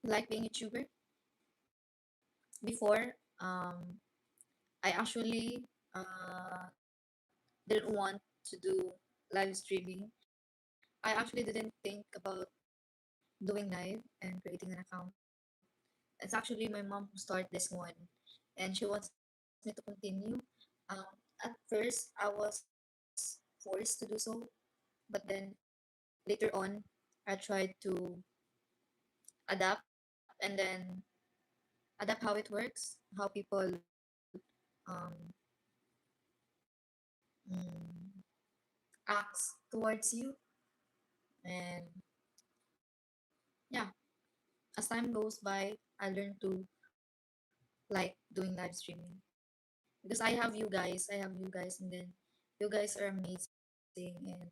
like being a YouTuber. Before, I actually didn't want to do live streaming. I actually didn't think about doing live and creating an account. It's actually my mom who started this one, and she wants me to continue. Um, at first, I was forced to do so, but then later on, I tried to adapt and then adapt how it works, how people um, acts towards you, and yeah, as time goes by, I learned to like doing live streaming because I have you guys, and then you guys are amazing, and